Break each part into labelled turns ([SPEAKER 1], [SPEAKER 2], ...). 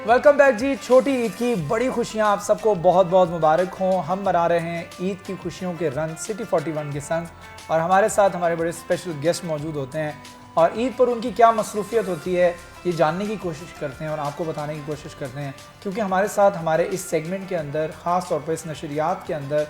[SPEAKER 1] Welcome back जी। छोटी ईद की बड़ी खुशियां आप सबको बहुत बहुत मुबारक हों। हम मना रहे हैं ईद की खुशियों के रंग सिटी 41 के संग, और हमारे साथ हमारे बड़े स्पेशल गेस्ट मौजूद होते हैं और ईद पर उनकी क्या मसरूफियत होती है ये जानने की कोशिश करते हैं और आपको बताने की कोशिश करते हैं, क्योंकि हमारे साथ हमारे इस सेगमेंट के अंदर ख़ास तौर पर इस नशरियात के अंदर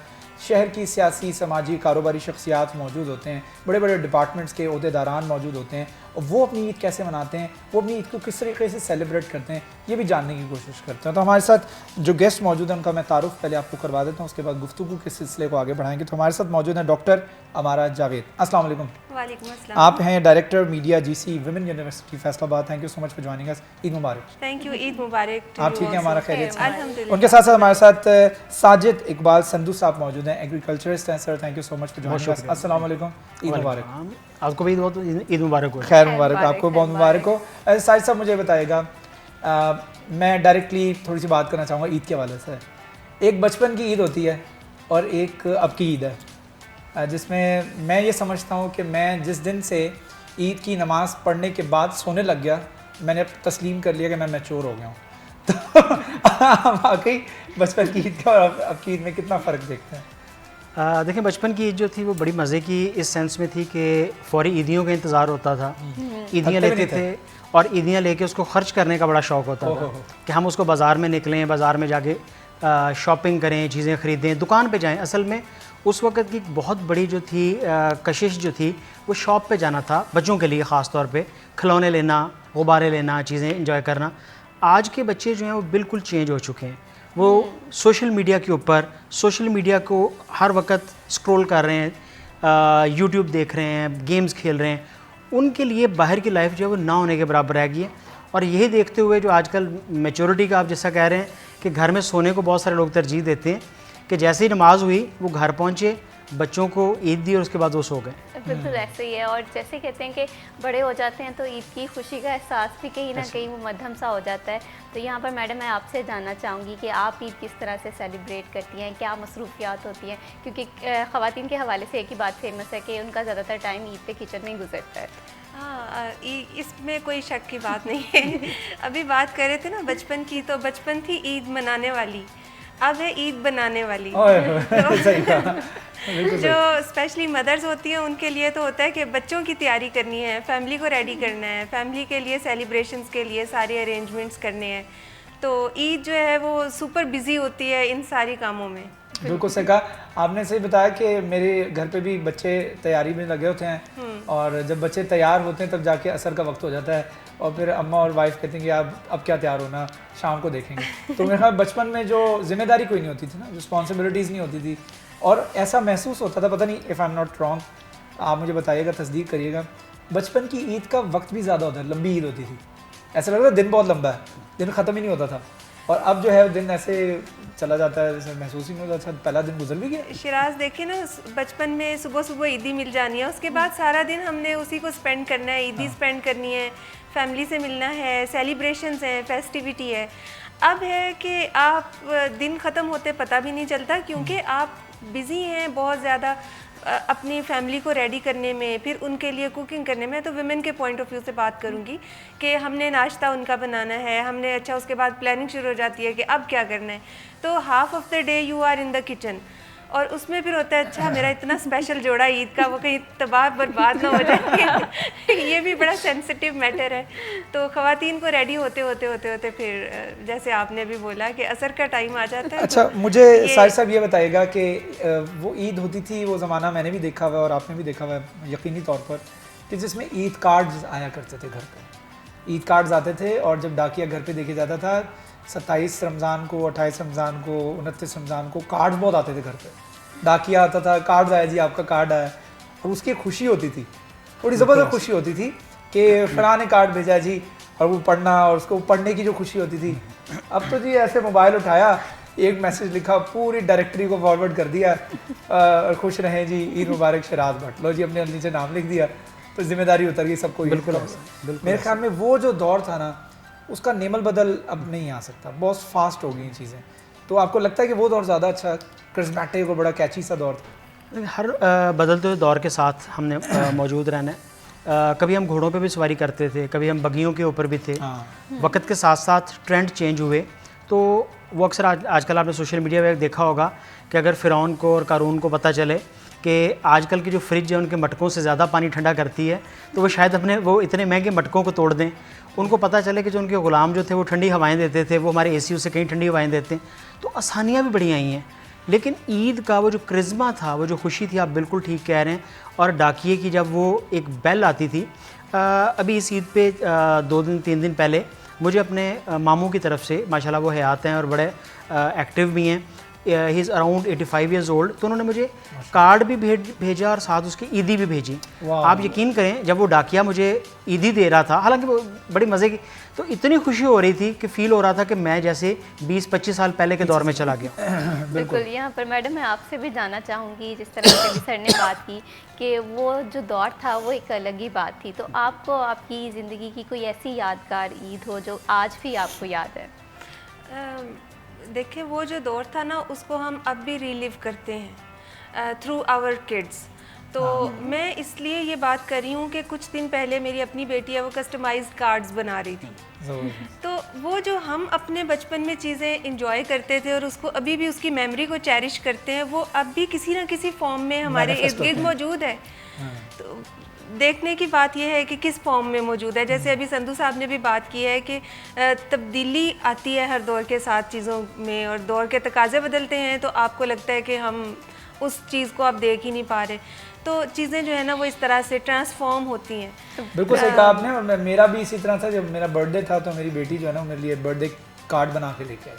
[SPEAKER 1] शहर की सियासी, समाजी, कारोबारी शख्सियात मौजूद होते हैं, बड़े बड़े डिपार्टमेंट्स के ओहदेदारान मौजूद होते हैं, और वो अपनी ईद कैसे मनाते हैं, वो अपनी ईद को किस तरीके से सेलिब्रेट करते हैं, ये भी जानने की कोशिश करते हैं। तो हमारे साथ जो गेस्ट मौजूद हैं उनका मैं तारुफ पहले आपको करवा देता हूँ, उसके बाद गुफ्तगू के सिलसिले को आगे बढ़ाएंगे। तो हमारे साथ मौजूद हैं डॉक्टर अमारा जावेद। अस्सलाम वालेकुम।
[SPEAKER 2] वालेकुम अस्सलाम।
[SPEAKER 1] आप हैं director media GC women university Faisalabad. Thank you so much for joining us. Eid मुबारक।
[SPEAKER 2] थैंक यू, ईद मुबारक।
[SPEAKER 1] आप ठीक हैं? हमारा खैरियत से?
[SPEAKER 2] अल्हम्दुलिल्लाह।
[SPEAKER 1] उनके साथ साथ हमारे साथ साजिद इकबाल संधू साहब मौजूद हैं, एग्रीकल्चरिस्ट हैं। Sir thank you so much for joining अस। अस्सलाम वालेकुम। ईद मुबारक।
[SPEAKER 3] आपको भी बहुत ईद मुबारक हो।
[SPEAKER 1] खैर मुबारक, आपको बहुत मुबारक हो। साहिद साहब मुझे बताइएगा, मैं डायरेक्टली थोड़ी सी बात करना चाहूँगा ईद के हवाले से। एक बचपन की ईद होती है और एक अब की ईद है, जिसमें मैं ये समझता हूँ कि मैं जिस दिन से ईद की नमाज़ पढ़ने के बाद सोने लग गया, मैंने तस्लीम कर लिया कि मैं मैच्योर हो गया हूँ। तो वाकई बचपन की ईद का और अब की ईद में कितना फ़र्क देखते हैं?
[SPEAKER 3] देखिए, बचपन की ईद जो थी वो बड़ी मज़े की इस सेंस में थी कि फौरी ईदियों का इंतज़ार होता था, ईदियाँ लेते थे और ईदियाँ लेके उसको खर्च करने का बड़ा शौक़ होता था कि हम उसको बाज़ार में निकलें, बाज़ार में जाके शॉपिंग करें, चीज़ें ख़रीदें, दुकान पे जाएं। असल में उस वक्त की बहुत बड़ी जो थी कशिश जो थी वो शॉप पे जाना था, बच्चों के लिए ख़ास तौर पे खिलौने लेना, गुब्बारे लेना, चीज़ें इंजॉय करना। आज के बच्चे जो हैं वो बिल्कुल चेंज हो चुके हैं। वो सोशल मीडिया के ऊपर, सोशल मीडिया को हर वक्त स्क्रॉल कर रहे हैं, यूट्यूब देख रहे हैं, गेम्स खेल रहे हैं। उनके लिए बाहर की लाइफ जो है वो ना होने के बराबर रह गई है। और यही देखते हुए जो आजकल मैच्योरिटी का आप जैसा कह रहे हैं कि घर में सोने को बहुत सारे लोग तरजीह देते हैं कि जैसे ही नमाज हुई वो घर पहुँचे, बच्चों को ईद दी और उसके बाद वो सो गए।
[SPEAKER 4] बिल्कुल ऐसे ही है। और जैसे कहते हैं कि बड़े हो जाते हैं तो ईद की खुशी का एहसास भी कहीं ना कहीं वो मध्यम सा हो जाता है। तो यहाँ पर मैडम मैं आपसे जानना चाहूँगी कि आप ईद किस तरह से सेलिब्रेट करती हैं, क्या मसरूफियात होती हैं, क्योंकि ख़वातीन के हवाले से एक ही बात फेमस है कि उनका ज़्यादातर टाइम ईद पे किचन में ही गुजरता है।
[SPEAKER 2] हाँ, इसमें कोई शक की बात नहीं है। अभी बात कर रहे थे ना बचपन की, तो बचपन थी ईद मनाने वाली, अब है ईद बनाने वाली। जो स्पेशली मदर्स होती हैं उनके लिए तो होता है कि बच्चों की तैयारी करनी है, फैमिली को रेडी करना है, फैमिली के लिए सेलिब्रेशंस के लिए सारे अरेंजमेंट्स करने हैं। तो ईद जो है वो सुपर बिजी होती है इन सारी कामों में।
[SPEAKER 1] बिल्कुल सही कहा आपने। सही बताया कि मेरे घर पे भी बच्चे तैयारी में लगे होते हैं, और जब बच्चे तैयार होते हैं तब जाके असर का वक्त हो जाता है, और फिर अम्मा और वाइफ कहती हैं कि अब क्या तैयार होना, शाम को देखेंगे। तो मेरे ख्याल बचपन में जो जिम्मेदारी कोई नहीं होती थी ना, रिस्पॉन्सिबिलिटीज़ नहीं होती थी, और ऐसा महसूस होता था, पता नहीं if I am not wrong, आप मुझे बताइएगा, तस्दीक करिएगा, बचपन की ईद का वक्त भी ज़्यादा होता है, लंबी ईद होती थी, ऐसा लगता था दिन बहुत लंबा है, दिन ख़त्म ही नहीं होता था। और अब जो है दिन ऐसे चला जाता है, जैसे महसूस ही नहीं होता, पहला दिन गुजर भी गया।
[SPEAKER 2] शिराज देखिए ना, बचपन में सुबह सुबह ईदी मिल जानी है, उसके बाद सारा दिन हमने उसी को स्पेंड करना है, ईदी स्पेंड करनी है, फैमिली से मिलना है, सेलिब्रेशंस हैं, फेस्टिविटी है। अब है कि आप दिन ख़त्म होते पता भी नहीं चलता, क्योंकि आप बिज़ी हैं बहुत ज़्यादा अपनी फैमिली को रेडी करने में, फिर उनके लिए कुकिंग करने में। तो वुमेन के पॉइंट ऑफ व्यू से बात करूंगी कि हमने नाश्ता उनका बनाना है, हमने अच्छा उसके बाद प्लानिंग शुरू हो जाती है कि अब क्या करना है। तो half of the day you are in the kitchen, और उसमें फिर होता है अच्छा मेरा इतना स्पेशल जोड़ा ईद का, वो कहीं तबाह बर्बाद ना हो जाए। ये भी बड़ा सेंसिटिव मैटर है। तो ख़वातीन को रेडी होते होते फिर जैसे आपने भी बोला कि असर का टाइम आ जाता है।
[SPEAKER 1] अच्छा,
[SPEAKER 2] तो
[SPEAKER 1] मुझे साहिद साहब ये बताइएगा कि वो ईद होती थी, वो ज़माना मैंने भी देखा हुआ है और आपने भी देखा हुआ है यकीनी तौर पर, कि जिसमें ईद कार्ड्स आया करते थे घर पर। ईद कार्ड्स आते थे, और जब डाकिया घर पर देखे जाता था 27 रमज़ान को, 28 रमज़ान को, 29 रमज़ान को कार्ड्स बहुत आते थे घर पे। डाकिया आता था, कार्ड्स आया जी, आपका कार्ड आया, और उसकी खुशी होती थी, थोड़ी ज़बरदस्त खुशी होती थी कि फलां ने कार्ड भेजा जी, और वो पढ़ना, और उसको पढ़ने की जो खुशी होती थी। अब तो जी ऐसे मोबाइल उठाया, एक मैसेज लिखा, पूरी डायरेक्टरी को फॉरवर्ड कर दिया, खुश रहें जी, ईद मुबारक शिराज भट्ट, लो जी अपने नीचे नाम लिख दिया, तो जिम्मेदारी उतर गई सबको। बिल्कुल मेरे ख्याल में वो जो दौर था ना, उसका नेमल बदल अब नहीं आ सकता, बहुत फास्ट हो गई चीज़ें। तो आपको लगता है कि वो दौर ज़्यादा अच्छा, करिस्मेटिक और बड़ा कैची सा दौर था?
[SPEAKER 3] हर बदलते हुए दौर के साथ हमने मौजूद रहना है। कभी हम घोड़ों पे भी सवारी करते थे, कभी हम बगियों के ऊपर भी थे। वक्त के साथ साथ ट्रेंड चेंज हुए, तो वो अक्सर आजकल आपने सोशल मीडिया पे देखा होगा कि अगर फ़िरौन को और कारून को पता चले कि आजकल की जो फ्रिज है उनके मटकों से ज़्यादा पानी ठंडा करती है, तो वो शायद अपने वो इतने महंगे मटकों को तोड़ दें। उनको पता चले कि जो उनके ग़ुलाम जो थे वो ठंडी हवाएं देते थे, वो हमारे एसी से कहीं ठंडी हवाएं देते हैं। तो आसानियाँ भी बड़ी आई हैं, लेकिन ईद का वो जो क्रिज़्मा था, वो जो खुशी थी, आप बिल्कुल ठीक कह रहे हैं। और डाकिए की जब वो एक बेल आती थी, अभी इस ईद पे 2-3 दिन पहले मुझे अपने मामू की तरफ से, माशाल्लाह वो हयात हैं और बड़े एक्टिव भी हैं, he is around 85 years old, तो उन्होंने मुझे कार्ड भी भेजा और साथ उसकी ईदी भी भेजी। आप यकीन करें, जब वो डाकिया मुझे ईदी दे रहा था, हालांकि वो बड़ी मज़े की, तो इतनी खुशी हो रही थी कि फ़ील हो रहा था कि मैं जैसे 20-25 साल पहले के दौर में चला गया।
[SPEAKER 4] बिल्कुल। यहाँ पर मैडम मैं आपसे भी जानना चाहूँगी, जिस तरह से भी सर ने बात की कि वो जो दौर था वो एक अलग ही बात थी, तो आपको आपकी ज़िंदगी की कोई ऐसी यादगार ईद हो जो आज भी आपको याद है?
[SPEAKER 2] देखिए, वो जो दौर था ना, उसको हम अब भी रिलीव करते हैं थ्रू आवर किड्स। तो मैं इसलिए ये बात कर रही हूँ कि कुछ दिन पहले मेरी अपनी बेटी है, वो कस्टमाइज्ड कार्ड्स बना रही थी। तो वो जो हम अपने बचपन में चीज़ें इंजॉय करते थे और उसको अभी भी उसकी मेमोरी को चेरिश करते हैं, वो अब भी किसी ना किसी फॉर्म में हमारे इर्द गिर्द मौजूद है। तो देखने की बात यह है कि किस फॉर्म में मौजूद है। जैसे अभी संधू साहब ने भी बात की है कि तब्दीली आती है हर दौर के साथ चीज़ों में, और दौर के तकाज़े बदलते हैं, तो आपको लगता है कि हम उस चीज़ को आप देख ही नहीं पा रहे। तो चीज़ें जो है ना, वो इस तरह से ट्रांसफॉर्म होती हैं।
[SPEAKER 1] बिल्कुल सही कहा आपने। और मेरा भी इसी तरह था, जब मेरा बर्थडे था तो मेरी बेटी जो है ना, मेरे लिए बर्थडे कार्ड बना के लेके आई।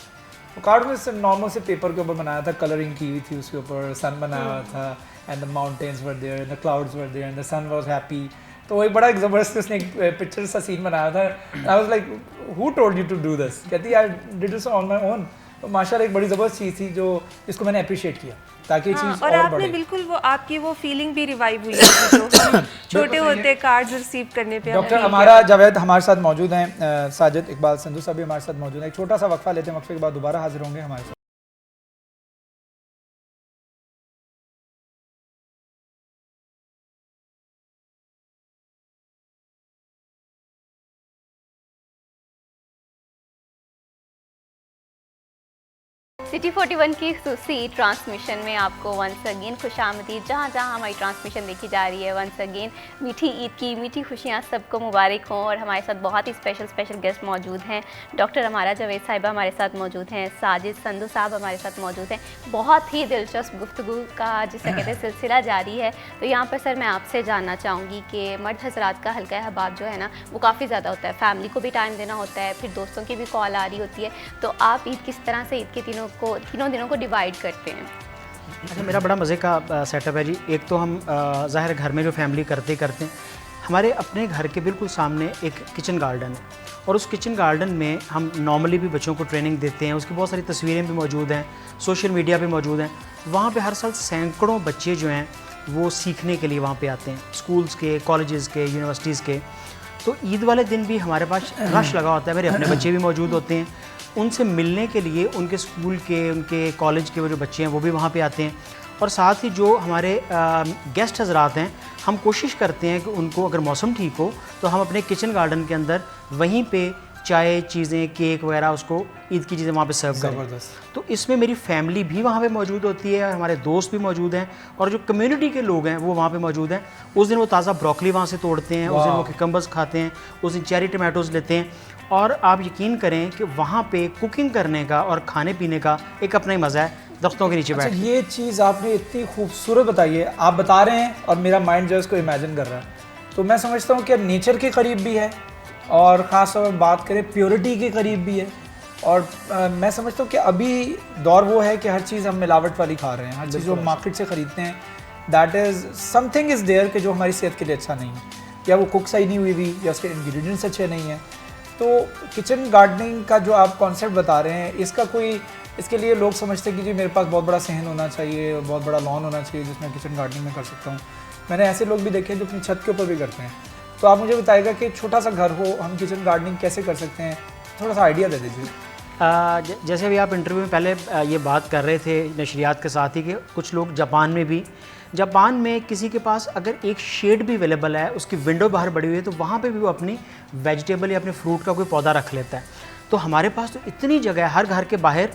[SPEAKER 1] तो कार्ड में सिर्फ नॉर्मल से पेपर के ऊपर बनाया था, कलरिंग की हुई थी, उसके ऊपर सन बनाया हुआ था, and the mountains were there, the clouds were there, and the sun was happy. तो वो एक बड़ा एक ज़बरदस्त उसने एक पिक्चर सा सीन बनाया था। I was like, who told you to do this? कहती I did this on my own. तो माशाल्लाह एक बड़ी ज़बरदस्त चीज़ थी जो इसको मैंने अप्रिशिएट किया, ताकि चीज़
[SPEAKER 2] और आपने
[SPEAKER 1] बढ़े।
[SPEAKER 2] बिल्कुल वो आपकी वो फीलिंग भी रिवाइव हुई है जो हम छोटे होते कार्ड्स रिसीव करने पे।
[SPEAKER 1] डॉक्टर हमारा जावेद हमारे साथ मौजूद हैं, साजिद इकबाल संधू साहब भी हमारे साथ मौजूद हैं। एक छोटा सा वक्फा लेते हैं, वक्फे के बाद दोबारा हाजिर होंगे हमारे साथ।
[SPEAKER 4] सिटी 41 की खुसूसी ट्रांसमिशन में आपको वंस अगेन खुशामदीद। जहाँ जहाँ हमारी ट्रांसमिशन देखी जा रही है, वंस अगेन मीठी ईद की मीठी खुशियाँ सबको मुबारक हों। और हमारे साथ बहुत ही स्पेशल गेस्ट मौजूद हैं। डॉक्टर हमारा जावेद साहिबा हमारे साथ मौजूद हैं, साजिद संधू साहब हमारे साथ मौजूद हैं। बहुत ही दिलचस्प गुफ्तगू का जिसे कहते हैं सिलसिला जारी है। तो यहाँ पर सर मैं आपसे जानना चाहूँगी कि मर्द हज़रात का हल्का अहबाब जो है ना, वो काफ़ी ज़्यादा होता है। फैमिली को भी टाइम देना होता है, फिर दोस्तों की भी कॉल आ रही होती है। तो आप ईद किस तरह से ईद के तीनों दिनों को डिवाइड करते हैं?
[SPEAKER 3] अच्छा, मेरा बड़ा मज़े का सेटअप है जी। एक तो हम ज़ाहिर घर में जो फैमिली करते हैं, हमारे अपने घर के बिल्कुल सामने एक किचन गार्डन है, और उस किचन गार्डन में हम नॉर्मली भी बच्चों को ट्रेनिंग देते हैं। उसकी बहुत सारी तस्वीरें भी मौजूद हैं, सोशल मीडिया पे मौजूद हैं। वहाँ पे हर साल सैकड़ों बच्चे जो हैं वो सीखने के लिए वहाँ पे आते हैं, स्कूल्स के, कॉलेजेस के, यूनिवर्सिटीज़ के। तो ईद वाले दिन भी हमारे पास रश लगा होता है, मेरे अपने बच्चे भी मौजूद होते हैं। उनसे मिलने के लिए उनके स्कूल के, उनके कॉलेज के वो जो बच्चे हैं वो भी वहाँ पे आते हैं। और साथ ही जो हमारे गेस्ट हज़रात हैं, हम कोशिश करते हैं कि उनको, अगर मौसम ठीक हो तो हम अपने किचन गार्डन के अंदर वहीं पे चाय, चीज़ें, केक वगैरह, उसको ईद की चीज़ें वहाँ पे सर्व करें। तो इसमें मेरी फैमिली भी वहाँ पे मौजूद होती है, और हमारे दोस्त भी मौजूद हैं, और जो कम्युनिटी के लोग हैं वो वहाँ पे मौजूद हैं। उस दिन वो ताज़ा ब्रोकली वहाँ से तोड़ते हैं, उस दिन वो किकम्बर्स खाते हैं, उस दिन चेरी टमाटोज़ लेते हैं। और आप यकीन करें कि वहाँ पे कुकिंग करने का और खाने पीने का एक अपना ही मज़ा है, दफ्तों के नीचे बैठ।
[SPEAKER 1] ये चीज़ आपने इतनी खूबसूरत बताई है, आप बता रहे हैं और मेरा माइंड जो है उसको इमेजिन कर रहा है। तो मैं समझता हूँ कि नेचर के करीब भी है, और ख़ास तौर पर बात करें प्योरिटी के करीब भी है। और मैं समझता हूँ कि अभी दौर वो है कि हर चीज़ हम मिलावट वाली खा रहे हैं, हर चीज़ जो मार्केट से ख़रीदते हैं, that is something is there कि जो हमारी सेहत के लिए अच्छा नहीं है, या वो कुक सही नहीं हुई हुई, या उसके इंग्रेडिएंट्स अच्छे नहीं हैं। तो किचन गार्डनिंग का जो आप कॉन्सेप्ट बता रहे हैं, इसका कोई, इसके लिए लोग समझते हैं कि जी मेरे पास बहुत बड़ा सहन होना चाहिए, बहुत बड़ा लॉन होना चाहिए जिसमें किचन गार्डनिंग में कर सकता हूँ। मैंने ऐसे लोग भी देखे हैं जो अपनी छत के ऊपर भी करते हैं। तो आप मुझे बताइएगा कि छोटा सा घर हो, हम किचन गार्डनिंग कैसे कर सकते हैं, थोड़ा सा आइडिया दे दीजिए।
[SPEAKER 3] जैसे अभी आप इंटरव्यू में पहले ये बात कर रहे थे नशरियात के साथ ही, कि कुछ लोग जापान में भी जापान में किसी के पास अगर एक शेड भी अवेलेबल है, उसकी विंडो बाहर बड़ी हुई है, तो वहाँ पे भी वो अपनी वेजिटेबल या अपने फ्रूट का कोई पौधा रख लेता है। तो हमारे पास तो इतनी जगह है, हर घर के बाहर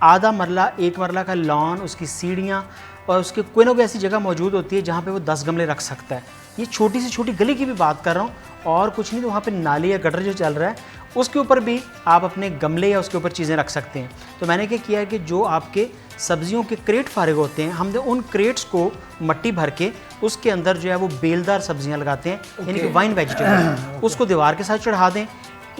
[SPEAKER 3] आधा मरला, एक मरला का लॉन, उसकी सीढ़ियाँ और उसके कोई ना कोई ऐसी जगह मौजूद होती है जहाँ पे वो 10 गमले रख सकता है। ये छोटी से छोटी गली की भी बात कर रहा हूँ, और कुछ नहीं तो वहाँ पे नाली या गटर जो चल रहा है उसके ऊपर भी आप अपने गमले या उसके ऊपर चीज़ें रख सकते हैं। तो मैंने क्या किया है कि जो आपके सब्जियों के क्रेट फारिग होते हैं, हमने उन क्रेट्स को मट्टी भर के उसके अंदर जो है वो बेलदार सब्जियां लगाते हैं, यानी कि वाइन वेजिटेबल, उसको दीवार के साथ चढ़ा दें।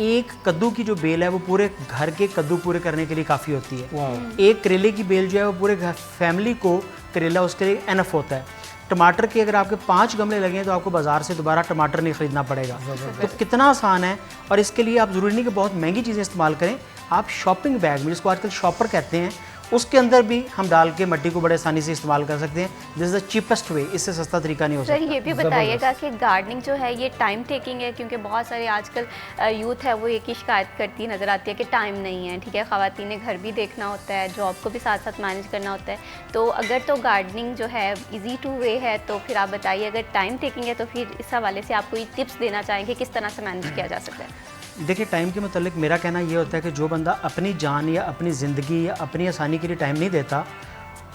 [SPEAKER 3] एक कद्दू की जो बेल है वो पूरे घर के कद्दू पूरे करने के लिए काफ़ी होती है। एक करेले की बेल जो है वो पूरे फैमिली को करेला उसके लिए एनफ होता है। टमाटर के अगर आपके 5 गमले लगे तो आपको बाज़ार से दोबारा टमाटर नहीं ख़रीदना पड़ेगा। तो कितना आसान है। और इसके लिए आप ज़रूरी नहीं कि बहुत महंगी चीज़ें इस्तेमाल करें, आप शॉपिंग बैग में, जिसको आजकल शॉपर कहते हैं, उसके अंदर भी हम डाल के मट्टी को बड़े आसानी से इस्तेमाल कर सकते हैं। This is the cheapest way, इससे सस्ता तरीका नहीं हो सकता।
[SPEAKER 4] सर ये भी बताइएगा कि गार्डनिंग जो है ये टाइम टेकिंग है, क्योंकि बहुत सारे आजकल यूथ है वो एक ही शिकायत करती नज़र आती है कि टाइम नहीं है। ठीक है, ख़वातीन ने घर भी देखना होता है, जॉब को भी साथ साथ मैनेज करना होता है। तो अगर तो गार्डनिंग जो है ईजी टू वे है, तो फिर आप बताइए अगर टाइम टेकिंग है तो फिर इस हवाले से आप कोई टिप्स देना चाहेंगे किस तरह से मैनेज किया जा सकता है?
[SPEAKER 3] देखिए, टाइम के मतलब मेरा कहना ये होता है कि जो बंदा अपनी जान या अपनी ज़िंदगी या अपनी आसानी के लिए टाइम नहीं देता,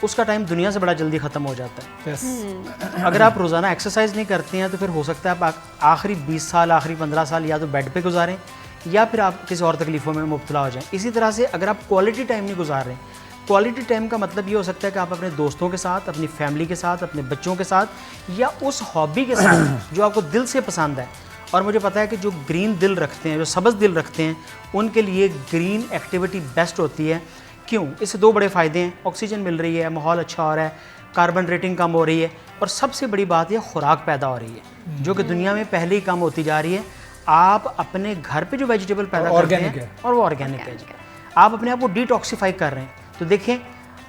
[SPEAKER 3] उसका टाइम दुनिया से बड़ा जल्दी ख़त्म हो जाता है। अगर आप रोज़ाना एक्सरसाइज नहीं करते हैं तो फिर हो सकता है आप आखिरी 20 साल, आखिरी 15 साल या तो बेड पे गुजारें या फिर आप किसी और तकलीफ़ों में मुब्तला हो जाएं। इसी तरह से अगर आप क्वालिटी टाइम नहीं गुजार रहे, क्वालिटी टाइम का मतलब ये हो सकता है कि आप अपने दोस्तों के साथ, अपनी फैमिली के साथ, अपने बच्चों के साथ या उस हॉबी के साथ जो आपको दिल से पसंद है। और मुझे पता है कि जो ग्रीन दिल रखते हैं, जो सब्ज़ दिल रखते हैं, उनके लिए ग्रीन एक्टिविटी बेस्ट होती है। क्यों? इससे 2 बड़े फ़ायदे हैं, ऑक्सीजन मिल रही है, माहौल अच्छा हो रहा है, कार्बन रेटिंग कम हो रही है, और सबसे बड़ी बात यह खुराक पैदा हो रही है जो कि दुनिया में पहले ही कम होती जा रही है। आप अपने घर पे जो वेजिटेबल पैदा करते हैं और वो ऑर्गेनिक है, आप अपने आप को डिटॉक्सीफाई कर रहे हैं। तो देखें,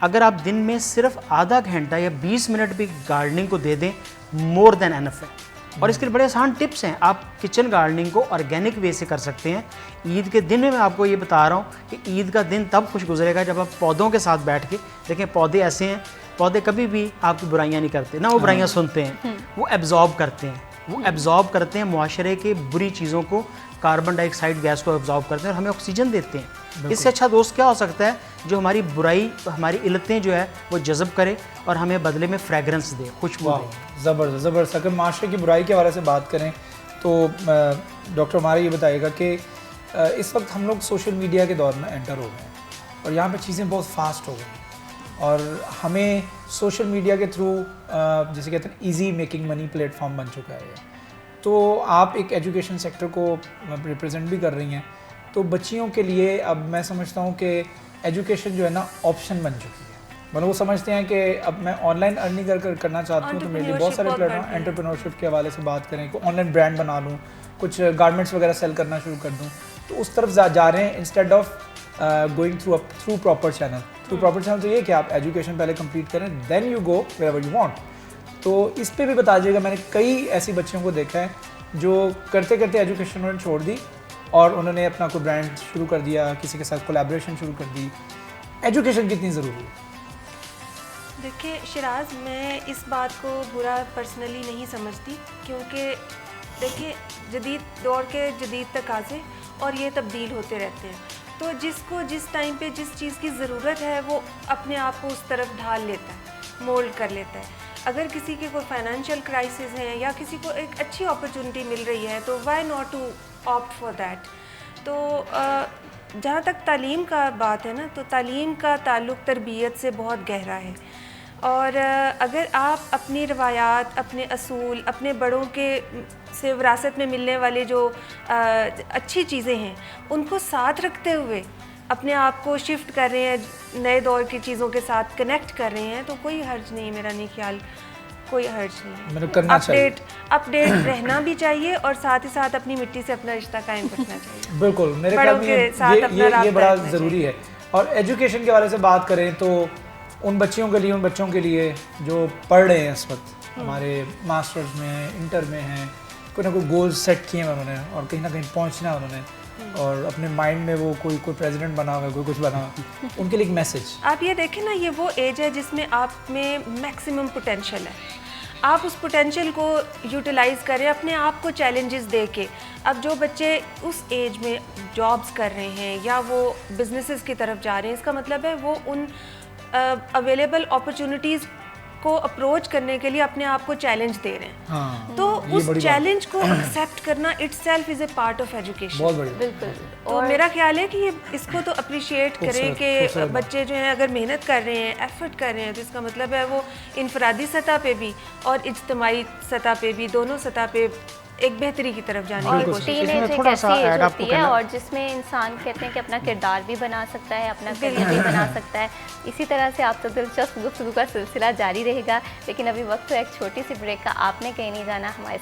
[SPEAKER 3] अगर आप दिन में सिर्फ आधा घंटा या 20 मिनट भी गार्डनिंग को दे दें, मोर देन एनफ है। और इसके बड़े आसान टिप्स हैं, आप किचन गार्डनिंग को ऑर्गेनिक वे से कर सकते हैं। ईद के दिन में मैं आपको ये बता रहा हूँ कि ईद का दिन तब खुश गुजरेगा जब आप पौधों के साथ बैठ के देखें। पौधे ऐसे हैं, पौधे कभी भी आपकी बुराइयाँ नहीं करते, ना वो बुराइयाँ सुनते हैं, वो एब्जॉर्ब करते हैं, वो एब्जॉर्ब करते हैं मुआशरे के बुरी चीज़ों को, कार्बन डाइऑक्साइड गैस को एब्जॉर्ब करते हैं और हमें ऑक्सीजन देते हैं। इससे अच्छा दोस्त क्या हो सकता है जो हमारी बुराई, हमारी इल्लतें जो है वो जज़ब करे और हमें बदले में फ्रेगरेंस दे, खुशबू दे।
[SPEAKER 1] ज़बरदस्त ज़बरदस्त। अगर माशरे की बुराई के हवाले से बात करें तो डॉक्टर हमारा ये बताएगा कि इस वक्त हम लोग सोशल मीडिया के दौर में एंटर हो गए हैं और यहाँ पे चीज़ें बहुत फास्ट हो गई और हमें सोशल मीडिया के थ्रू जैसे कहते हैं ईजी मेकिंग मनी प्लेटफॉर्म बन चुका है ये। तो आप एक एजुकेशन सेक्टर को रिप्रेजेंट भी कर रही हैं, तो बच्चियों के लिए अब मैं समझता हूँ कि एजुकेशन जो है ना ऑप्शन बन चुकी है। मतलब वो समझते हैं कि अब मैं ऑनलाइन अर्निंग करना चाहती हूँ तो मेरे लिए बहुत सारे प्लेटफॉर्म, एंटरप्रेन्योरशिप के हवाले से बात करें, कोई ऑनलाइन ब्रांड बना लूँ, कुछ गारमेंट्स वगैरह सेल करना शुरू कर दूँ, तो उस तरफ जा रहे हैं instead of going through proper channel. Through proper channel तो ये कि आप एजुकेशन पहले कंप्लीट करें, then you go wherever you want. तो इस पे भी बता दीजिएगा। मैंने कई ऐसी बच्चियों को देखा है जो करते करते एजुकेशन उन्होंने छोड़ दी और उन्होंने अपना कोई ब्रांड शुरू कर दिया, किसी के साथ कोलैबोरेशन शुरू कर दी। एजुकेशन कितनी ज़रूरी है?
[SPEAKER 2] देखिए शिराज, मैं इस बात को बुरा पर्सनली नहीं समझती, क्योंकि देखिए जदीद दौर के जदीद तकाज़े और ये तब्दील होते रहते हैं। तो जिसको जिस टाइम पे जिस चीज़ की ज़रूरत है वो अपने आप को उस तरफ ढाल लेता है, मोल्ड कर लेता है। अगर किसी के कोई फाइनेंशियल क्राइसिस है या किसी को एक अच्छी अपॉर्चुनिटी मिल रही है तो why not to opt for that. तो जहाँ तक तालीम का बात है ना, तो तालीम का ताल्लुक़ तरबियत से बहुत गहरा है। और अगर आप अपनी रवायात, अपने असूल, अपने बड़ों के से विरासत में मिलने वाले जो अच्छी चीज़ें हैं उनको साथ रखते हुए अपने आप को शिफ्ट कर रहे हैं, नए दौर की चीज़ों के साथ कनेक्ट कर रहे हैं, तो कोई हर्ज नहीं, मेरा नहीं ख्याल कोई हर्ज नहीं।
[SPEAKER 1] मतलब करना चाहिए,
[SPEAKER 2] अपडेट रहना भी चाहिए और साथ ही साथ अपनी मिट्टी से अपना रिश्ता कायम रखना चाहिए।
[SPEAKER 1] बिल्कुल, मेरे ख्याल में ये बड़ा ज़रूरी है। और एजुकेशन के हवाले से बात करें तो उन बच्चियों के लिए, उन बच्चों के लिए जो पढ़ रहे हैं इस वक्त, हमारे मास्टर्स में, इंटर में हैं, कोई ना कोई गोल सेट किए हैं उन्होंने और कहीं ना कहीं पहुंचना है उन्होंने, और अपने माइंड में वो कोई प्रेसिडेंट बना हुआ है, कोई कुछ बना हुआ है, उनके लिए एक मैसेज।
[SPEAKER 2] आप ये देखें ना, ये वो एज है जिसमें आप में मैक्सिमम पोटेंशियल है। आप उस पोटेंशियल को यूटिलाइज़ करें, अपने आप को चैलेंजेस दे के। अब जो बच्चे उस एज में जॉब्स कर रहे हैं या वो बिजनेसेस की तरफ जा रहे हैं, इसका मतलब है वो उन अवेलेबल अपॉर्चुनिटीज़ को अप्रोच करने के लिए अपने आप को चैलेंज दे रहे हैं।
[SPEAKER 1] हाँ,
[SPEAKER 2] तो उस चैलेंज को एक्सेप्ट करना itself is a part of education.
[SPEAKER 1] बहुत बढ़िया।
[SPEAKER 4] बिल्कुल।
[SPEAKER 2] तो मेरा ख्याल है कि ये इसको तो अप्रिशिएट करें कि बच्चे जो हैं अगर मेहनत कर रहे हैं, एफर्ट कर रहे हैं, तो इसका मतलब है वो इनफरादी सतह पे भी और इज्तिमाई सतह पे भी, दोनों सतह पे एक बेहतरी की तरफ जाने की कोशिश।
[SPEAKER 3] इसमें
[SPEAKER 4] टीनेज एक
[SPEAKER 3] थोड़ा
[SPEAKER 4] ऐसी
[SPEAKER 3] सा
[SPEAKER 4] एज
[SPEAKER 3] ऐड आपको
[SPEAKER 4] होती है
[SPEAKER 3] करना-
[SPEAKER 4] और जिसमें इंसान कहते हैं कि अपना किरदार भी बना सकता है, अपना करियर भी बना सकता है। इसी तरह से आपसे दिलचस्प गुफ्तगू का सिलसिला जारी रहेगा, लेकिन अभी वक्त है एक छोटी सी ब्रेक का। आपने कहीं नहीं जाना, हमारे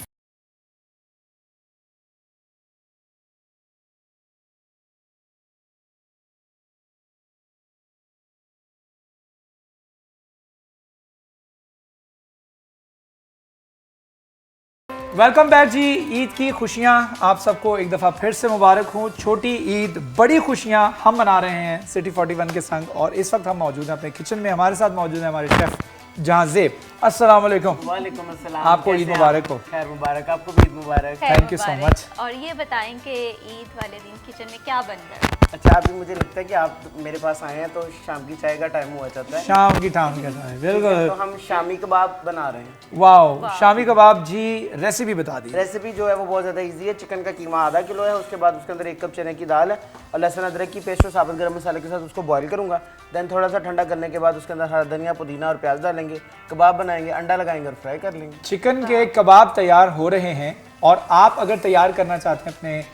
[SPEAKER 1] वेलकम बैक जी। ईद की खुशियाँ आप सबको एक दफ़ा फिर से मुबारक हूँ। छोटी ईद बड़ी खुशियाँ हम मना रहे हैं सिटी 41 के संग, और इस वक्त हम मौजूद हैं अपने किचन में। हमारे साथ मौजूद है हमारे शेफ़ जहांज़ेब। अस्सलाम वालेकुम।
[SPEAKER 5] वालेकुम अस्सलाम।
[SPEAKER 1] आपको ईद मुबारक हो।
[SPEAKER 5] खैर मुबारक, आपको भी ईद मुबारक।
[SPEAKER 1] Thank you so much।
[SPEAKER 4] और ये बताएं कि ईद वाले दिन किचन में क्या बन रहा है?
[SPEAKER 5] अच्छा, अभी मुझे लगता है कि आप मेरे पास आए हैं तो शाम की चाय का टाइम हुआ जाता है,
[SPEAKER 1] शाम की टाइम का है, बिल्कुल।
[SPEAKER 5] तो हम शामी कबाब बना रहे हैं।
[SPEAKER 1] वाओ, शामी कबाब जी, रेसिपी बता दी।
[SPEAKER 5] रेसिपी जो है वो बहुत ज़्यादा इजी है। चिकन का कीमा आधा किलो है, उसके बाद उसके अंदर 1 कप चने की दाल है और लहसुन अदरक की पेस्ट और साबुत गरम मसाले के साथ उसको बॉईल करूँगा। देन थोड़ा सा ठंडा करने के बाद उसके अंदर हरा धनिया, पुदीना और प्याज डालेंगे, कबाब बनाएंगे, अंडा लगाएंगे और फ्राई कर लेंगे।
[SPEAKER 1] चिकन के कबाब तैयार हो रहे हैं, और आप अगर तैयार करना चाहते हैं अपने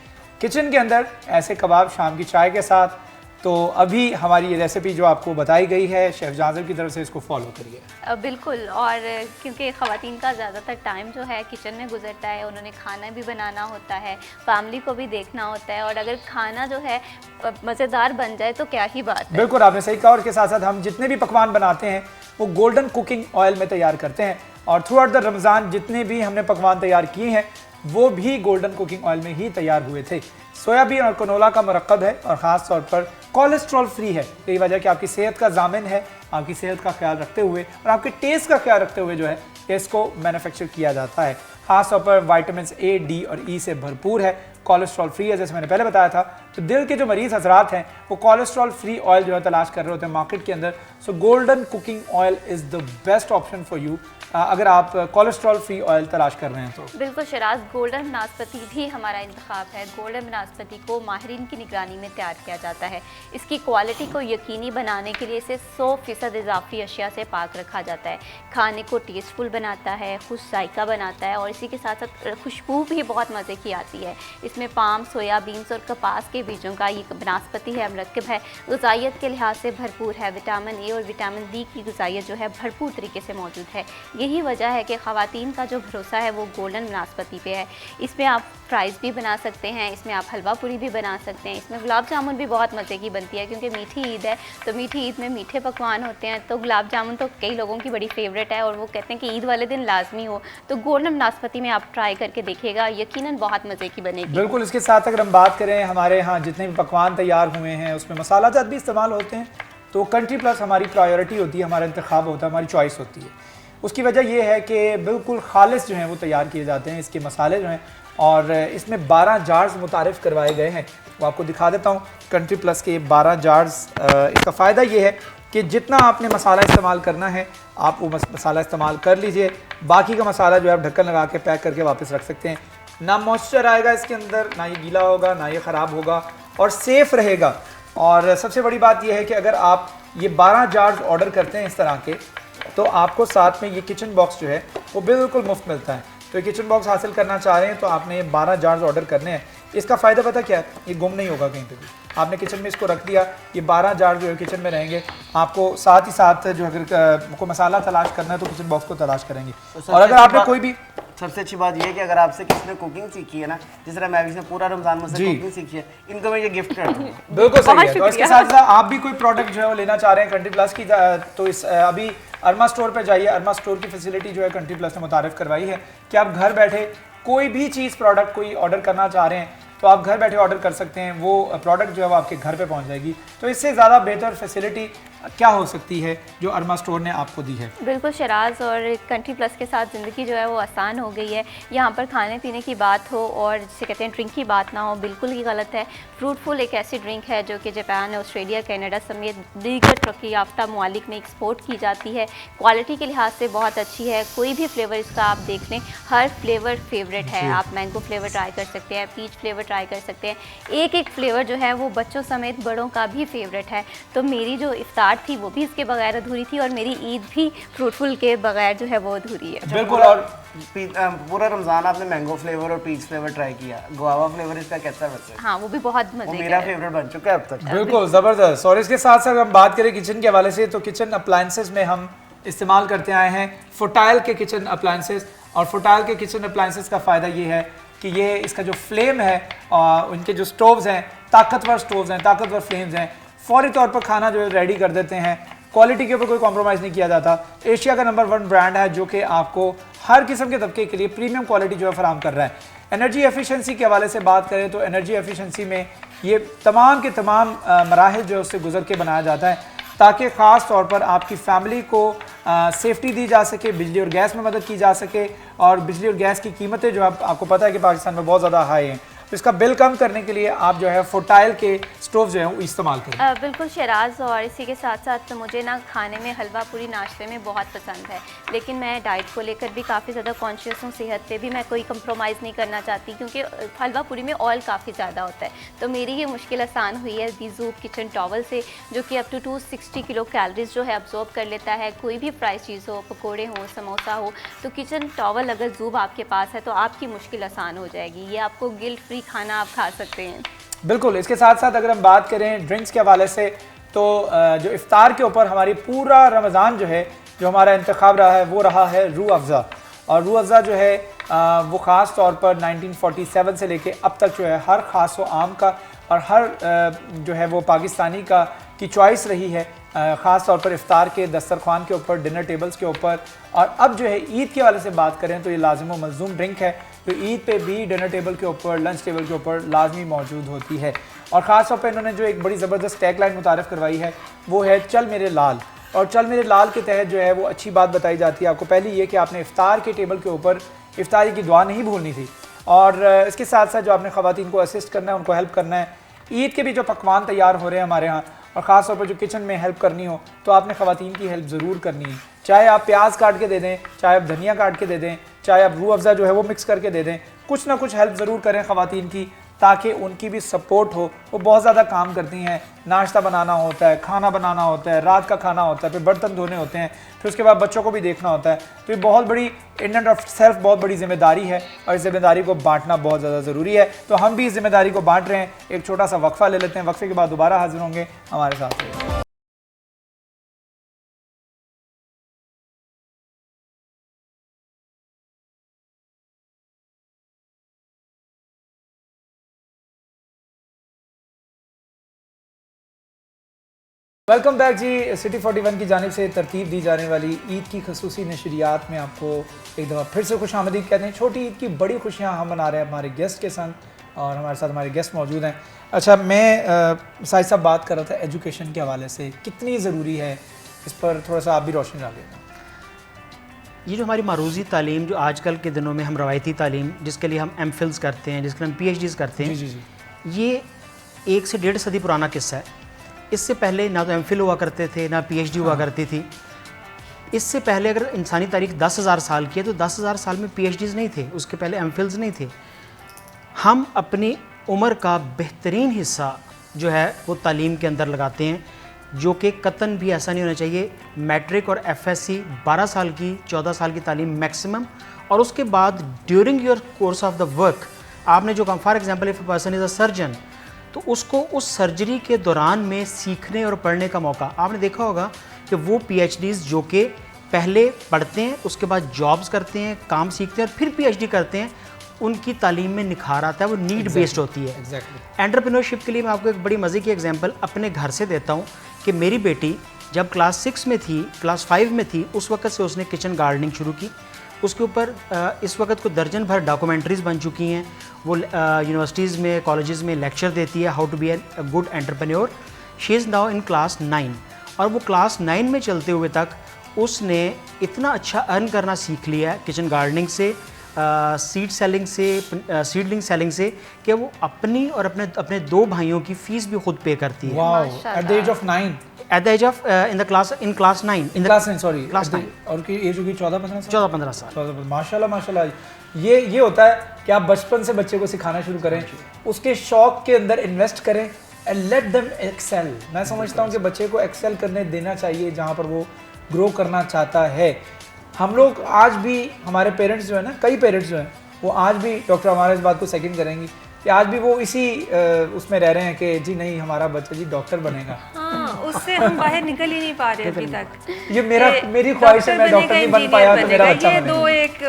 [SPEAKER 1] किचन के अंदर ऐसे कबाब शाम की चाय के साथ, तो अभी हमारी ये रेसिपी जो आपको बताई गई है शेफ़ जहांज़ेब की तरफ से, इसको फॉलो करिए।
[SPEAKER 4] बिल्कुल। और क्योंकि ख़वातीन का ज़्यादातर टाइम जो है किचन में गुजरता है, उन्होंने खाना भी बनाना होता है, फैमिली को भी देखना होता है, और अगर खाना जो है मज़ेदार बन जाए तो क्या ही बात है।
[SPEAKER 1] बिल्कुल, आपने सही कहा। और इसके साथ साथ हम जितने भी पकवान बनाते हैं वो गोल्डन कुकिंग ऑयल में तैयार करते हैं, और थ्रू आउट द रमज़ान जितने भी हमने पकवान तैयार किए हैं वो भी गोल्डन कुकिंग ऑयल में ही तैयार हुए थे। सोयाबीन और कनोला का मरकब है और ख़ास तौर पर कोलेस्ट्रॉल फ्री है। यही वजह कि आपकी सेहत का ज़ामिन है, आपकी सेहत का ख्याल रखते हुए और आपके टेस्ट का ख्याल रखते हुए जो है इसको मैन्युफैक्चर किया जाता है। ख़ास तौर पर विटामिन ए, डी और ई से भरपूर है, कोलेस्ट्रॉल फ्री है, जैसे मैंने पहले बताया था। तो दिल के जो मरीज़ हजरात हैं वो कोलेस्ट्रॉल फ्री ऑयल जो है तलाश कर रहे होते हैं मार्केट के अंदर। सो golden cooking oil is the best option for you अगर आप कोलेस्ट्रॉल फ्री ऑयल तलाश कर रहे हैं तो।
[SPEAKER 4] बिल्कुल शराज, गोल्डन बनास्पति भी हमारा इंतखाब है। गोल्डन बनास्पति को माहिरीन की निगरानी में तैयार किया जाता है। इसकी क्वालिटी को यकीनी बनाने के लिए इसे 100% इजाफी अशिया से पाक रखा जाता है। खाने को टेस्टफुल बनाता है, खुश जायका बनाता है, और इसी के साथ साथ खुशबू भी बहुत मज़े की आती है। इसमें पाम, सोयाबीन्स और कपास के बीजों का ये बनास्पति है, मरकब है, ग़िज़ाइयत के लिहाज से भरपूर है। विटामिन ए और विटामिन डी की ग़िज़ाइयत जो है भरपूर तरीके से मौजूद है। यही वजह है कि ख़वातीन का जो भरोसा है वो गोल्डन बनास्पति पे है। इसमें आप फ्राइज़ भी बना सकते हैं, इसमें आप हलवा पूरी भी बना सकते हैं, इसमें गुलाब जामुन भी बहुत मज़े की बनती है, क्योंकि मीठी ईद है तो मीठी ईद में मीठे पकवान होते हैं। तो गुलाब जामुन तो कई लोगों की बड़ी फेवरेट है और वो कहते हैं कि ईद वाले दिन लाजमी हो। तो गोल्डन बनास्पति में आप ट्राई करके देखिएगा, यकीनन बहुत मज़े की बनेगी।
[SPEAKER 1] बिल्कुल। इसके साथ अगर हम बात करें हमारे यहाँ जितने भी पकवान तैयार हुए हैं उसमें मसाला जात भी इस्तेमाल होते हैं, तो कंट्री प्लस हमारी प्रायोरिटी होती है, हमारा इंतखाब होता है, हमारी चॉइस होती है। उसकी वजह यह है कि बिल्कुल खालिस जो हैं वो तैयार किए जाते हैं इसके मसाले जो हैं, और इसमें 12 जार्स मुतारिफ़ करवाए गए हैं। वो आपको दिखा देता हूँ, कंट्री प्लस के 12 जार्स। इसका फ़ायदा ये है कि जितना आपने मसाला इस्तेमाल करना है आप वो मसाला इस्तेमाल कर लीजिए। बाकी का मसाला जो है आप ढक्कन लगा के पैक करके वापस रख सकते हैं। ना मॉइस्चर आएगा इसके अंदर, ना ये गीला होगा, ना ये ख़राब होगा, और सेफ़ रहेगा। और सबसे बड़ी बात यह है कि अगर आप ये 12 जार्स ऑर्डर करते हैं इस तरह के, तो आपको साथ में ये किचन बॉक्स जो है वो बिल्कुल मुफ्त मिलता है। तो ये किचन बॉक्स हासिल करना चाह रहे हैं तो आपने ये 12 जार्स ऑर्डर करने हैं। इसका फ़ायदा पता क्या है, ये गुम नहीं होगा कहीं पे भी। आपने किचन में इसको रख दिया, ये 12 जार जो है किचन में रहेंगे। आपको साथ ही साथ जो अगर को मसाला तलाश करना है तो किचन बॉक्स को तलाश करेंगे। और अगर आपने कोई भी,
[SPEAKER 5] सबसे अच्छी बात यह है कि अगर आपसे किसी ने कुकिंग सीखी है ना, जिस तरह मैं भी पूरा रमजान मुझसे कुकिंग सीखी है, इनको मैं ये गिफ्ट कर दूँ।
[SPEAKER 1] बिल्कुल सही है। तो इसके साथ साथ आप भी कोई प्रोडक्ट जो है वो लेना चाह रहे हैं कंट्री प्लस की, तो इस अभी अरमा स्टोर पे जाइए। अरमा स्टोर की फैसिलिटी जो है कंट्री प्लस ने मुतारिफ करवाई है कि आप घर बैठे कोई भी चीज़ प्रोडक्ट कोई ऑर्डर करना चाह रहे हैं तो आप घर बैठे ऑर्डर कर सकते हैं, वो प्रोडक्ट जो है वो आपके घर पे पहुंच जाएगी। तो इससे ज़्यादा बेहतर फैसिलिटी क्या हो सकती है जो अरमा स्टोर ने आपको दी है?
[SPEAKER 4] बिल्कुल शराज, और कंट्री प्लस के साथ ज़िंदगी जो है वो आसान हो गई है। यहाँ पर खाने पीने की बात हो और जिसे कहते हैं ड्रिंक की बात ना हो, बिल्कुल ही गलत है। फ्रूटफुल एक ऐसी ड्रिंक है जो कि जापान, ऑस्ट्रेलिया, कनाडा समेत दीगर तरक्की याफ्ता ममालिक में एक्सपोर्ट की जाती है। क्वालिटी के लिहाज से बहुत अच्छी है। कोई भी फ्लेवर इसका आप देख लें, हर फ्लेवर फेवरेट है। आप मैंगो फ्लेवर ट्राई कर सकते हैं, पीच फ्लेवर ट्राई कर सकते हैं। एक एक फ्लेवर जो है वो बच्चों समेत बड़ों का भी फेवरेट है। तो मेरी जो इफ्तार थी वो भी इसके बगैर अधूरी थी, और मेरी ईद भी फ्रूटफुल के बगैर जो है वो अधूरी है।
[SPEAKER 1] बिल्कुल। और
[SPEAKER 5] पूरा रमज़ान आपने मैंगो फ्लेवर और पीच फ्लेवर ट्राई किया, गुआवा फ्लेवर इसका कैसा है वैसे?
[SPEAKER 4] हाँ, वो भी बहुत मजे
[SPEAKER 5] वो
[SPEAKER 4] का
[SPEAKER 5] मेरा
[SPEAKER 4] है।
[SPEAKER 5] फेवरेट बन चुका है अब तक।
[SPEAKER 1] बिल्कुल ज़बरदस्त। और इसके साथ साथ हम बात करें किचन के हवाले से, तो किचन अप्लायंसेस में हम इस्तेमाल करते आए हैं फुटाइल के किचन अप्लायंसेस। और फुटाइल के किचन अप्लायंसेस का फ़ायदा ये है कि ये इसका जो फ्लेम है, उनके जो स्टोव्स हैं, ताकतवर स्टोव्स हैं, ताकतवर फ्लेम्स हैं, फौरी तौर पर खाना जो है रेडी कर देते हैं। क्वालिटी के ऊपर कोई कॉम्प्रोमाइज़ नहीं किया जाता। एशिया का नंबर 1 ब्रांड है जो कि आपको हर किस्म के तबके के लिए प्रीमियम क्वालिटी जो है फराहम कर रहा है। एनर्जी एफिशिएंसी के हवाले से बात करें तो एनर्जी एफिशिएंसी में ये तमाम के तमाम मराहिल जो है उससे गुजर के बनाया जाता है, ताकि ख़ास तौर पर आपकी फैमिली को सेफ्टी दी जा सके, बिजली और गैस में मदद की जा सके। और बिजली और गैस की कीमतें जो आपको पता है कि पाकिस्तान में बहुत ज़्यादा हाई हैं, तो इसका बिल कम करने के लिए आप जो है फुटाइल के स्टोव जो है वो इस्तेमाल करें।
[SPEAKER 4] बिल्कुल शराज, और इसी के साथ साथ तो मुझे ना खाने में हलवा पूरी नाश्ते में बहुत पसंद है, लेकिन मैं डाइट को लेकर भी काफ़ी ज़्यादा कॉन्शियस हूँ। सेहत पे भी मैं कोई कंप्रोमाइज़ नहीं करना चाहती, क्योंकि हलवा पूरी में ऑयल काफ़ी ज़्यादा होता है। तो मेरी ये मुश्किल आसान हुई है ज़ूब किचन टॉवल से, जो कि अप टू 260 किलो कैलोरीज जो है अब्जॉर्ब कर लेता है। कोई भी फ्राई चीज़ हो, पकोड़े हो, समोसा हो, तो किचन टॉवल अगर ज़ूब आपके पास है तो आपकी मुश्किल आसान हो जाएगी। ये आपको गिल्ट फ्री खाना आप खा सकते हैं।
[SPEAKER 1] बिल्कुल। इसके साथ साथ अगर हम बात करें ड्रिंक्स के हवाले से, तो जो इफ्तार के ऊपर हमारी पूरा रमज़ान जो है, जो हमारा इंतखाब रहा है वो रहा है रूह अफ़ज़ा। और रूह अफ़ज़ा जो है वो ख़ास तौर पर 1947 से लेके अब तक जो है हर ख़ास व आम का और हर जो है वो पाकिस्तानी का की चॉइस रही है, ख़ास तौर पर इफ्तार के दस्तरखान के ऊपर, डिनर टेबल्स के ऊपर। और अब जो है ईद के हवाले से बात करें तो ये लाजिम व मलज़ूम ड्रिंक है, तो ईद पे भी डिनर टेबल के ऊपर, लंच टेबल के ऊपर लाजमी मौजूद होती है। और ख़ास तौर पर इन्होंने जो एक बड़ी ज़बरदस्त टैग लाइन मुतारफ़ करवाई है वो है चल मेरे लाल। और चल मेरे लाल के तहत जो है वो अच्छी बात बताई जाती है आपको। पहली ये कि आपने इफ्तार के टेबल के ऊपर इफ्तारी की दुआ नहीं भूलनी थी, और इसके साथ साथ जो आपने ख़वातीन को असिस्ट करना है, उनको हेल्प करना है। ईद के भी जो पकवान तैयार हो रहे हैं हमारे यहाँ, और ख़ास तौर पर जो किचन में हेल्प करनी हो, तो आपने ख़वातीन की हेल्प ज़रूर करनी है। चाहे आप प्याज काट के दे दें, चाहे आप धनिया काट के दे दें, चाहे आप रूह अफ़ज़ा जो है वो मिक्स करके दे दें, कुछ ना कुछ हेल्प ज़रूर करें ख़वातीन की, ताकि उनकी भी सपोर्ट हो। वो बहुत ज़्यादा काम करती हैं, नाश्ता बनाना होता है, खाना बनाना होता है, रात का खाना होता है, फिर बर्तन धोने होते हैं, फिर उसके बाद बच्चों को भी देखना होता है। तो ये बहुत बड़ी इन एंड ऑफ सेल्फ बहुत बड़ी जिम्मेदारी है, और इस जिम्मेदारी को बांटना बहुत ज़्यादा ज़रूरी है। तो हम भी इस जिम्मेदारी को बांट रहे हैं। एक छोटा सा वक्फा ले लेते हैं, वक्फे के बाद दोबारा हाजिर होंगे, हमारे साथ रहिए। वेलकम बैक जी। सिटी 41 की जानिब से तरतीब दी जाने वाली ईद की खसूसी नशरियात में आपको एक दफ़ा फिर से खुश आमदीद कहते हैं। छोटी ईद की बड़ी खुशियाँ हम मना रहे हैं हमारे गेस्ट के संग, और हमारे साथ हमारे गेस्ट मौजूद हैं। अच्छा, मैं साहिद साहब बात कर रहा था एजुकेशन के हवाले से, कितनी ज़रूरी है, इस पर थोड़ा सा आप भी रोशनी डालिएगा।
[SPEAKER 3] ये जो हमारी मारूजी तालीम, जो आजकल के दिनों में हम रवायती तालीम जिसके लिए हम एमफिल्स करते हैं, जिसके लिए हम PhDs करते हैं,
[SPEAKER 1] जी जी जी,
[SPEAKER 3] ये 1 से 1.5 सदी पुराना किस्सा है। इससे पहले ना तो एमफिल हुआ करते थे, ना PhD हुआ करती थी। इससे पहले अगर इंसानी तारीख 10,000 साल की है तो 10,000 साल में PhDs नहीं थे, उसके पहले एमफिल्स नहीं थे। हम अपनी उम्र का बेहतरीन हिस्सा जो है वो तालीम के अंदर लगाते हैं, जो कि कतन भी ऐसा नहीं होना चाहिए। मैट्रिक और FSC 12 साल की, 14 साल की तालीम मैक्सिमम, और उसके बाद during your course of the work आपने जो काम, for example if a person is a surgeon, तो उसको उस सर्जरी के दौरान में सीखने और पढ़ने का मौका, आपने देखा होगा कि वो PhDs जो कि पहले पढ़ते हैं, उसके बाद जॉब्स करते हैं, काम सीखते हैं और फिर PhD करते हैं, उनकी तालीम में निखार आता है, वो नीड बेस्ड होती है।
[SPEAKER 1] एग्जैक्टली।
[SPEAKER 3] एंटरप्रेन्योरशिप के लिए मैं आपको एक बड़ी मज़े की एग्जांपल अपने घर से देता हूँ कि मेरी बेटी जब क्लास 6 में थी, क्लास 5 में थी, उस वक्त से उसने किचन गार्डनिंग शुरू की। उसके ऊपर इस वक्त को दर्जन भर डॉक्यूमेंट्रीज़ बन चुकी हैं। वो यूनिवर्सिटीज़ में, कॉलेजेस में लेक्चर देती है how to be a good entrepreneur. She is now in class 9 और वो क्लास 9 में चलते हुए तक उसने इतना अच्छा अर्न करना सीख लिया किचन गार्डनिंग से, सीडलिंग सेलिंग से कि वो अपनी और अपने 2 भाइयों की फ़ीस भी खुद पे करती है।
[SPEAKER 1] Wow, at the age of 9,
[SPEAKER 3] at the age of in class 9
[SPEAKER 1] class 9 sorry,
[SPEAKER 3] class 9
[SPEAKER 1] और की एज होगी 14-15 साल।
[SPEAKER 3] 14-15 साल।
[SPEAKER 1] 14, माशाल्लाह माशाल्लाह। ये होता है कि आप बचपन से बच्चे को सिखाना शुरू करें, उसके शौक के अंदर इन्वेस्ट करें एंड लेट देम एक्सेल। मैं समझता हूँ कि बच्चे को एक्सेल करने देना चाहिए जहाँ पर वो ग्रो करना चाहता है। हम लोग आज भी, हमारे पेरेंट्स जो है ना, कई पेरेंट्स जो हैं वो आज भी, डॉक्टर हमारे इस बात को सेकंड करेंगी कि आज भी वो इसी उसमें रह रहे हैं कि जी नहीं हमारा बच्चा जी डॉक्टर बनेगा।
[SPEAKER 2] हाँ, उससे हम बाहर निकल ही नहीं पा रहे अभी तक।
[SPEAKER 1] ये मेरी ख्वाहिश है, मैं डॉक्टर नहीं बन पाया तो मेरा बच्चा
[SPEAKER 2] ये
[SPEAKER 1] बनेगा।
[SPEAKER 2] 2 एक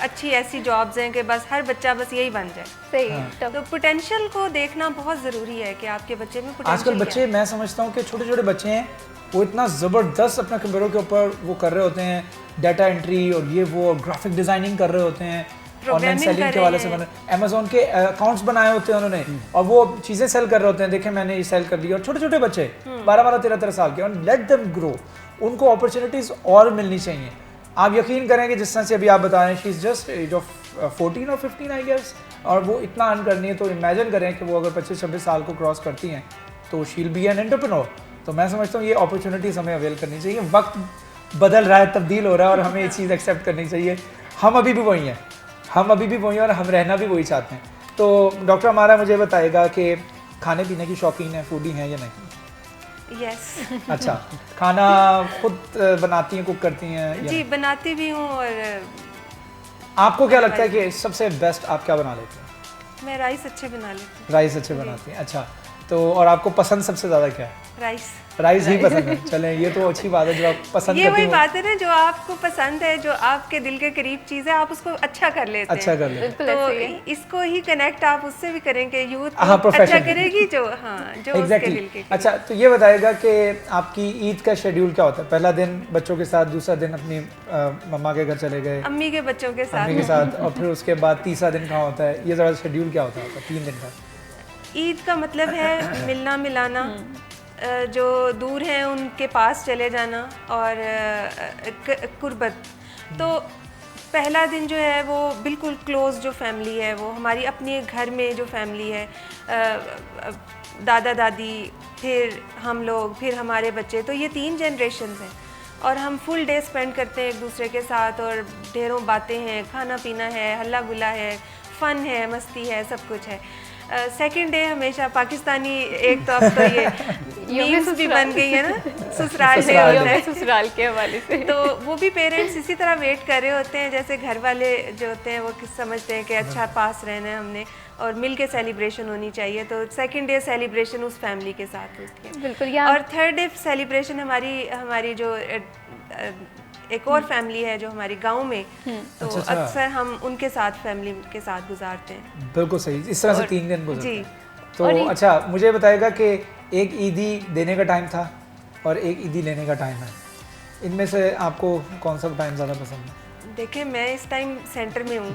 [SPEAKER 2] अच्छी ऐसी जॉब्स हैं कि बस हर बच्चा बस यही बन जाए।
[SPEAKER 4] सही।
[SPEAKER 2] तो पोटेंशियल को देखना बहुत ज़रूरी है कि आपके बच्चे में
[SPEAKER 1] आजकल
[SPEAKER 2] पोटेंशियल
[SPEAKER 1] बच्चे, मैं समझता हूँ कि छोटे छोटे बच्चे हैं वो इतना ज़बरदस्त अपने कंप्यूटर के ऊपर वो कर रहे होते हैं, डाटा एंट्री और ये वो, ग्राफिक डिज़ाइनिंग कर रहे होते हैं, ऑनलाइन सेलिंग के वाले से बने, अमेजोन के अकाउंट्स बनाए होते हैं उन्होंने और वो चीज़ें सेल कर रहे होते हैं। देखें मैंने ये सेल कर ली, और छोटे छोटे बच्चे 12-12, 13-13 साल के, और लेट देम ग्रो, उनको अपॉर्चुनिटीज़ और मिलनी चाहिए। आप यकीन करें कि जिस तरह से अभी आप बता रहे हैं, she is just age of 14 और 15 आई गेस, और वो इतना अर्न करनी है, तो इमेजिन करें कि वो अगर 25-26 साल को क्रॉस करती हैं तो she will be an entrepreneur. तो मैं समझता हूँ ये अपॉर्चुनिटीज़ हमें अवेल करनी चाहिए। वक्त बदल रहा है, तब्दील हो रहा है, और हमें ये चीज़ एक्सेप्ट करनी चाहिए। हम अभी भी वही हैं, और हम रहना भी वही चाहते हैं। तो डॉक्टर हमारा मुझे बताएगा कि खाने पीने की शौकीन है, फूडी हैं या नहीं?
[SPEAKER 2] यस।
[SPEAKER 1] अच्छा, खाना खुद बनाती हैं, कुक करती हैं या
[SPEAKER 2] जी,
[SPEAKER 1] नहीं?
[SPEAKER 2] बनाती भी हूँ। और
[SPEAKER 1] आपको क्या लगता है कि सबसे बेस्ट आप क्या बना लेते हैं?
[SPEAKER 2] मैं राइस अच्छे बना लेती हूँ।
[SPEAKER 1] राइस अच्छे बनाती हैं, अच्छा। तो और आपको पसंद सबसे ज़्यादा क्या है?
[SPEAKER 2] राइस।
[SPEAKER 1] राइस ही पसंद है। चलें, ये तो अच्छी बात है जो आप पसंद
[SPEAKER 2] ये
[SPEAKER 1] करती
[SPEAKER 2] वही
[SPEAKER 1] हो।
[SPEAKER 2] बात है ना, जो आपको पसंद है, जो आपके दिल के करीब चीज़ है, आप उसको अच्छा कर लेते हैं।
[SPEAKER 1] अच्छा कर लेते हैं।
[SPEAKER 4] बिल्कुल
[SPEAKER 2] तो
[SPEAKER 4] ऐसे ही है।
[SPEAKER 2] इसको ही कनेक्ट आप उससे भी करेंगे, यूथ
[SPEAKER 1] हाँ,
[SPEAKER 2] अच्छा
[SPEAKER 1] profession।
[SPEAKER 2] करेगी जो, हाँ, जो उसके
[SPEAKER 1] Exactly।
[SPEAKER 2] दिल के करीब।
[SPEAKER 1] अच्छा, तो ये बताएगा कि आपकी ईद का शेड्यूल क्या होता है? पहला दिन बच्चों के साथ, दूसरा दिन अपनी मम्मा के घर चले गए,
[SPEAKER 2] अम्मी के बच्चों के साथ।
[SPEAKER 1] मम्मी के साथ, और फिर उसके बाद तीसरा दिन कहाँ होता है? ये ज़रा शेड्यूल क्या होता है आपका 3 दिन का?
[SPEAKER 2] ईद का मतलब है मिलना मिलाना, जो दूर हैं उनके पास चले जाना, और कुर्बत। तो पहला दिन जो है वो बिल्कुल क्लोज जो फैमिली है, वो हमारी अपने घर में जो फैमिली है, दादा दादी, फिर हम लोग, फिर हमारे बच्चे, तो ये 3 जनरेशन्स हैं और हम फुल डे स्पेंड करते हैं एक दूसरे के साथ, और ढेरों बातें हैं, खाना पीना है, हल्ला गुल्ला है, फ़न है, मस्ती है, सब कुछ है। सेकंड डे हमेशा पाकिस्तानी, एक तो अब तो ये मीम्स भी बन गई है ना, ससुराल डे होता है,
[SPEAKER 4] ससुराल के हवाले से।
[SPEAKER 2] तो वो भी पेरेंट्स इसी तरह वेट कर रहे होते हैं, जैसे घर वाले जो होते हैं वो समझते हैं कि अच्छा पास रहना है हमने और मिल के सेलिब्रेशन होनी चाहिए। तो सेकंड डे सेलिब्रेशन उस फैमिली के साथ होती है।
[SPEAKER 4] बिल्कुल।
[SPEAKER 2] और थर्ड डे सेलिब्रेशन हमारी जो एक और फैमिली है जो हमारी गांव में, तो
[SPEAKER 1] अच्छा।
[SPEAKER 2] अक्सर हम उनके साथ, फैमिली के साथ गुजारते हैं।
[SPEAKER 1] बिल्कुल सही, इस तरह से 3 दिन गुजरते
[SPEAKER 2] जी।
[SPEAKER 1] हैं। तो अच्छा, मुझे बताएगा कि एक ईदी देने का टाइम था और एक ईदी लेने का टाइम है, इनमें से आपको कौन सा टाइम ज़्यादा पसंद है?
[SPEAKER 2] देखिए, मैं इस टाइम सेंटर में हूँ।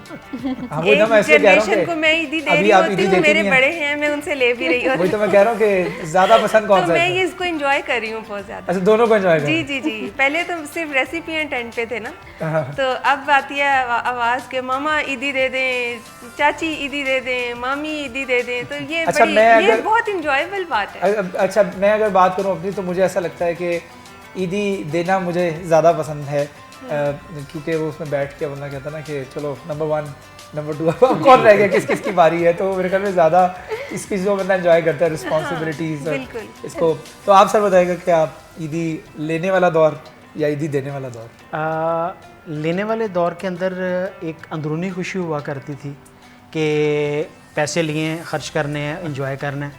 [SPEAKER 1] हाँ, वही तो मैं इसलिए कह रहा हूँ
[SPEAKER 2] जनरेशन
[SPEAKER 1] कि
[SPEAKER 2] को मैं ईदी दे
[SPEAKER 1] अभी
[SPEAKER 2] रही
[SPEAKER 1] आप
[SPEAKER 2] होती
[SPEAKER 1] ईदी
[SPEAKER 2] हूँ,
[SPEAKER 1] देती
[SPEAKER 2] मेरे
[SPEAKER 1] नहीं हैं।
[SPEAKER 2] बड़े हैं, मैं उनसे ले भी रही
[SPEAKER 1] वही
[SPEAKER 2] होती
[SPEAKER 1] तो मैं कह रहा हूँ कि ज़्यादा पसंद कौन
[SPEAKER 2] तो
[SPEAKER 1] सा
[SPEAKER 2] मैं
[SPEAKER 1] है?
[SPEAKER 2] ये इसको एंजॉय कर रही हूँ बहुत ज़्यादा।
[SPEAKER 1] अच्छा, दोनों को एंजॉय कर?
[SPEAKER 2] जी जी जी। पहले तो सिर्फ रेसिपी एंड टेंट पे थे ना,
[SPEAKER 1] हाँ।
[SPEAKER 2] तो अब आती है आवाज़ के मामा ईदी दे दें, चाची ईदी दे दें, मामी ईदी दे दें, तो ये
[SPEAKER 1] अच्छा,
[SPEAKER 2] बड़ी, ये बहुत इंजॉयबल बात है।
[SPEAKER 1] अच्छा, मैं अगर बात करूँ अपनी, तो मुझे ऐसा लगता है कि ईदी देना मुझे ज़्यादा पसंद है, क्योंकि वो उसमें बैठ के बंदा कहता है ना कि चलो नंबर 1 नंबर 2 अब कौन रह गया, किस किस की बारी है, तो मेरे ख्याल में ज़्यादा इस चीज़ को बंदा एंजॉय करता है, रिस्पॉन्सिबिलिटीज़
[SPEAKER 2] बिल्कुल।
[SPEAKER 1] इसको। तो आप सर बताइएगा कि आप ईदी लेने वाला दौर या ईदी देने वाला दौर?
[SPEAKER 3] लेने वाले दौर के अंदर एक अंदरूनी खुशी हुआ करती थी कि पैसे लिए खर्च करने हैं, एंजॉय करना है।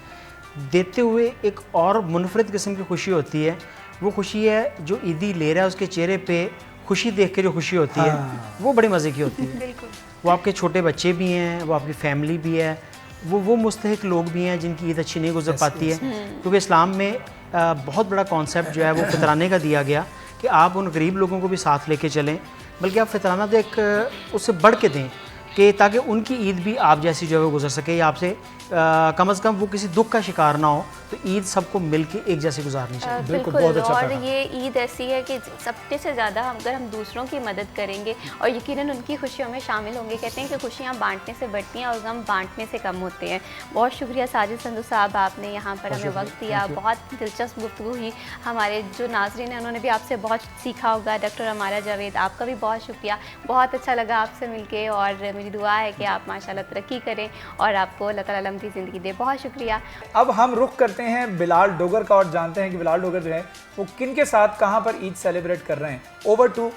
[SPEAKER 3] देते हुए एक और मुनफरद किस्म की खुशी होती है, वो खुशी है जो ईदी ले रहा है उसके चेहरे पे खुशी देख के जो खुशी होती है, वो बड़ी मज़े की होती है।
[SPEAKER 2] बिल्कुल।
[SPEAKER 3] वो आपके छोटे बच्चे भी हैं, वो आपकी फैमिली भी है, वो मुस्तहिक लोग भी हैं जिनकी ईद अच्छी नहीं गुजर पाती है, क्योंकि इस्लाम में बहुत बड़ा कॉन्सेप्ट जो है वो फितराने का दिया गया कि आप उन गरीब लोगों को भी साथ लेके चलें बल्कि आप फितराना तो एक उससे बढ़ के दें कि ताकि उनकी ईद भी आप जैसी जो है वो गुजर सके या आपसे कम से कम वो किसी दुख का शिकार ना हो। तो ईद सबको मिलके एक जैसी गुजारनी चाहिए।
[SPEAKER 1] बिल्कुल,
[SPEAKER 4] बिल्कुल।
[SPEAKER 1] बहुत अच्छा
[SPEAKER 4] और
[SPEAKER 1] कहा।
[SPEAKER 4] ये ईद ऐसी है कि सबसे से ज़्यादा अगर हम दूसरों की मदद करेंगे और यकीनन उनकी खुशियों में शामिल होंगे। कहते हैं कि खुशियाँ बांटने से बढ़ती हैं और गम बांटने से कम होते हैं। बहुत शुक्रिया साजिद संधू साहब, आपने यहाँ पर हमें वक्त दिया। बहुत दिलचस्प गुफ्तगू हुई। हमारे जो नाज़रीन हैं उन्होंने भी आपसे बहुत सीखा होगा। डॉक्टर अमारा जावेद, आपका भी बहुत शुक्रिया। बहुत अच्छा लगा आपसे मिलके और मेरी दुआ है कि आप माशाल्लाह तरक्की करें और आपको अल्लाह ताला लंबी ज़िंदगी दे। बहुत शुक्रिया।
[SPEAKER 1] अब हम रुख करते हैं बिलाल डोगर का और जानते हैं कि बिलाल डोगर जो है वो किन के साथ कहाँ पर ईद सेलिब्रेट कर रहे हैं। Over to